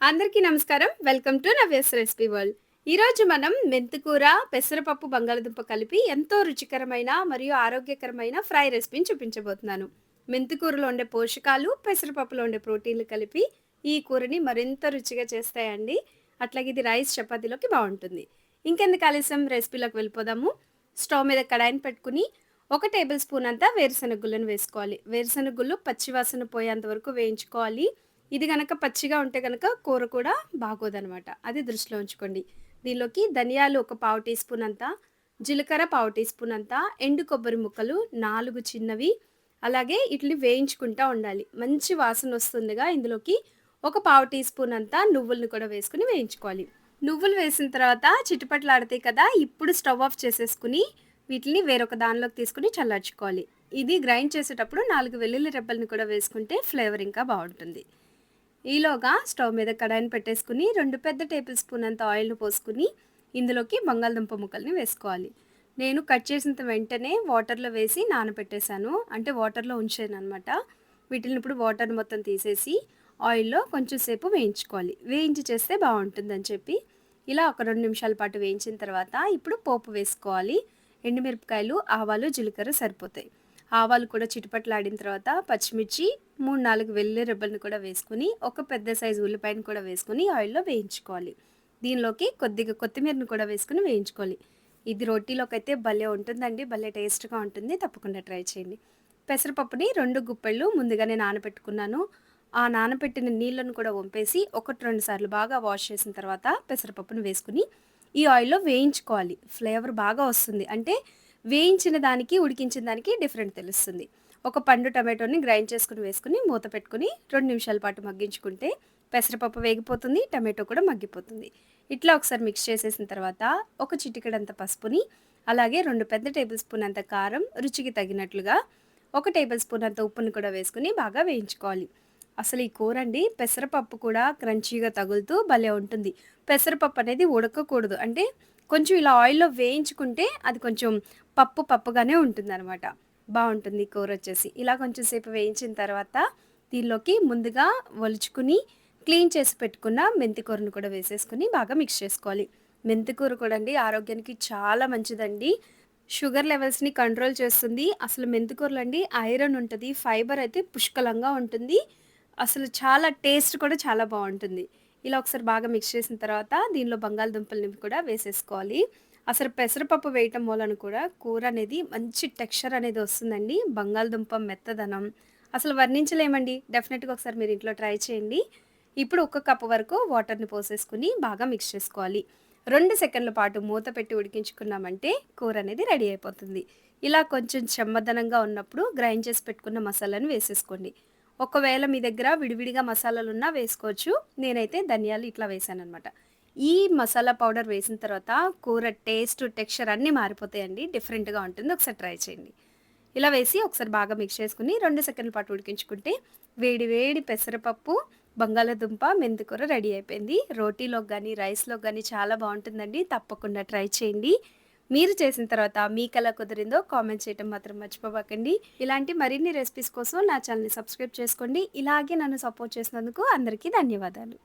అందరికీ నమస్కారం. Welcome to Navya's recipe world. ఈరోజు మనం మెంతికూర, పెసరపప్పు, బంగాళదుంప కలిపి ఎంతో రుచికరమైన మరియు ఆరోగ్యకరమైన ఫ్రై రెసిపీని చూపించబోతున్నాను. మెంతికూరలో ఉండే పోషకాలు, పెసరపప్పులో ఉండే ప్రోటీన్లు కలిపి ఈ కూరని మరింత రుచిగా చేస్తాయండి. అట్లాగే ఇది రైస్, చపాతీలోకి బావుంటుంది. ఇంకెందుకు ఆలస్యం రెసిపీలోకి వెళ్ళిపోదాము. స్టవ్ మీద కడాయిని పెట్టుకుని 1 టేబుల్ స్పూన్ అంతా వేరుశనగ గుళ్ళను వేసుకోవాలి. వేరుశనగ గుళ్ళు పచ్చి వాసన పోయేంత వరకు వేయించుకోవాలి. ఇది గనక పచ్చిగా ఉంటే గనక కూర కూడా బాగోదనమాట. అది దృష్టిలో ఉంచుకోండి. దీనిలోకి ధనియాలు ఒక పావు టీ స్పూన్ అంతా, జీలకర్ర పావు టీ స్పూన్ అంతా, ఎండు కొబ్బరి ముక్కలు 4 చిన్నవి, అలాగే ఈటిలిని వేయించుకుంటా ఉండాలి. మంచి వాసనొస్తుందిగా ఇందులోకి ఒక పావు టీ స్పూన్ అంతా నువ్వులను కూడా వేసుకొని వేయించుకోవాలి. నువ్వులు వేసిన తర్వాత చిటపటలాడతాయి కదా! ఇప్పుడు స్టవ్ ఆఫ్ చేసేసుకొని వీటిని వేరొక దానిలోకి తీసుకొని చల్లార్చుకోవాలి. ఇది గ్రైండ్ చేసేటప్పుడు 4 వెల్లుల్లి రెబ్బలను కూడా వేసుకుంటే ఫ్లేవర్ ఇంకా బావుంటుంది. ఈలోగా స్టవ్ మీద కడాయిని పెట్టేసుకుని 2 పెద్ద టేబుల్ స్పూన్ అంత ఆయిల్‌ని పోసుకొని ఇందులోకి బంగాళదుంప ముక్కల్ని వేసుకోవాలి. నేను కట్ చేసిన వెంటనే వాటర్‌లో వేసి నానబెట్టేసాను. అంటే వాటర్‌లో ఉంచాననమాట. వీటిల్ని ఇప్పుడు వాటర్ మొత్తం తీసేసి ఆయిల్‌లో కొంచెం సేపు వేయించుకోవాలి. వేయించి చేస్తే బావుంటుందని చెప్పి ఇలా ఒక 2 నిమిషాల పాటు వేయించిన తర్వాత ఇప్పుడు పోపు వేసుకోవాలి. ఎండుమిరపకాయలు, ఆవాలు, జీలకర్ర సరిపోతాయి. ఆవాలు కూడా చిటపటలాడిన తర్వాత పచ్చిమిర్చి 3, 4 వెల్లుల్లి రెబ్బలను కూడా వేసుకొని, ఒక పెద్ద సైజు ఉల్లిపాయను కూడా వేసుకొని ఆయిల్‌లో వేయించుకోవాలి. దీనిలోకి కొద్దిగా కొత్తిమీరను కూడా వేసుకొని వేయించుకోవాలి. ఇది రోటీలోకైతే భలే ఉంటుందండి. భలే టేస్ట్‌గా ఉంటుంది. తప్పకుండా ట్రై చేయండి. పెసరపప్పుని 2 గుప్పెళ్ళు ముందుగానే నానబెట్టుకున్నాను. ఆ నానబెట్టిన నీళ్ళను కూడా వంపేసి 1, 2 సార్లు బాగా వాష్ చేసిన తర్వాత పెసరపప్పును వేసుకొని ఈ ఆయిల్‌లో వేయించుకోవాలి. ఫ్లేవర్ బాగా వస్తుంది. అంటే వేయించిన దానికి, ఉడికించిన దానికి డిఫరెంట్ తెలుస్తుంది. ఒక పండు టమాటోని గ్రైండ్ చేసుకొని వేసుకొని మూత పెట్టుకొని 2 నిమిషాల పాటు మగ్గించుకుంటే పెసరపప్పు వేగిపోతుంది. టమాటో కూడా మగ్గిపోతుంది. ఇట్లా ఒకసారి మిక్స్ చేసేసిన తర్వాత ఒక చిటికెడంత పసుపుని, అలాగే 2 పెద్ద టేబుల్ స్పూన్ అంత కారం, రుచికి తగినట్లుగా 1 టేబుల్ స్పూన్ అంత ఉప్పుని కూడా వేసుకొని బాగా వేయించుకోవాలి. అసలు ఈ కూరండి పెసరపప్పు కూడా క్రంచీగా తగులుతూ భలే ఉంటుంది. పెసరపప్పు అనేది ఉడకకూడదు. అంటే కొంచెం ఇలా ఆయిల్‌లో వేయించుకుంటే అది కొంచెం పప్పుగానే ఉంటుందనమాట. బావుంటుంది ఈ కూరొచ్చేసి. ఇలా కొంచెం సేపు వేయించిన తర్వాత దీనిలోకి ముందుగా ఒలుచుకుని క్లీన్ చేసి పెట్టుకున్న మెంతి కూరను కూడా వేసేసుకొని బాగా మిక్స్ చేసుకోవాలి. మెంతి కూర కూడా అండి ఆరోగ్యానికి చాలా మంచిదండి. షుగర్ లెవెల్స్‌ని కంట్రోల్ చేస్తుంది. అసలు మెంతి కూరలో అండి ఐరన్ ఉంటది. ఫైబర్ అయితే పుష్కలంగా ఉంటుంది. అసలు చాలా టేస్ట్ కూడా చాలా బావుంటుంది. ఇలా ఒకసారి బాగా మిక్స్ చేసిన తర్వాత దీనిలో బంగాళదుంపల్ని కూడా వేసేసుకోవాలి. అసలు పెసరపప్పు వేయటం మూలన కూడా కూర అనేది మంచి టెక్స్చర్ అనేది వస్తుందండి. బంగాళదుంప మెత్తదనం అసలు వర్ణించలేమండి. డెఫినెట్‌గా ఒకసారి మీరు ఇంట్లో ట్రై చేయండి. ఇప్పుడు ఒక కప్పు వరకు వాటర్‌ని పోసేసుకొని బాగా మిక్స్ చేసుకోవాలి. 2 సెకన్ల పాటు మూత పెట్టి ఉడికించుకున్నామంటే కూర అనేది రెడీ అయిపోతుంది. ఇలా కొంచెం చెమ్మదనంగా ఉన్నప్పుడు గ్రైండ్ చేసి పెట్టుకున్న మసాలాను వేసేసుకోండి. ఒకవేళ మీ దగ్గర విడివిడిగా మసాలాలున్నా వేసుకోవచ్చు. నేనైతే ధనియాలు ఇట్లా వేశాననమాట. ఈ మసాలా పౌడర్ వేసిన తర్వాత కూర టేస్ట్, టెక్స్చర్ అన్నీ మారిపోతాయండి. డిఫరెంట్‌గా ఉంటుంది. ఒకసారి ట్రై చేయండి. ఇలా వేసి ఒకసారి బాగా మిక్స్ చేసుకొని 2 సెకన్ల పాటు ఉడికించుకుంటే వేడి వేడి పెసరపప్పు, బంగాళాదుంప, మెంతికూర రెడీ అయిపోయింది. రోటీలోకి గానీ, రైస్‌లోకి గానీ చాలా బావుంటుందండి. తప్పకుండా ట్రై చేయండి. మీరు చేసిన తర్వాత మీకెలా కుదిరిందో కామెంట్ చేయటం మాత్రం మర్చిపోబాకండి. ఇలాంటి మరిన్ని రెసిపీస్ కోసం నా ఛానెల్‌ని సబ్స్క్రైబ్ చేసుకోండి. ఇలాగే నన్ను సపోర్ట్ చేసినందుకు అందరికీ ధన్యవాదాలు.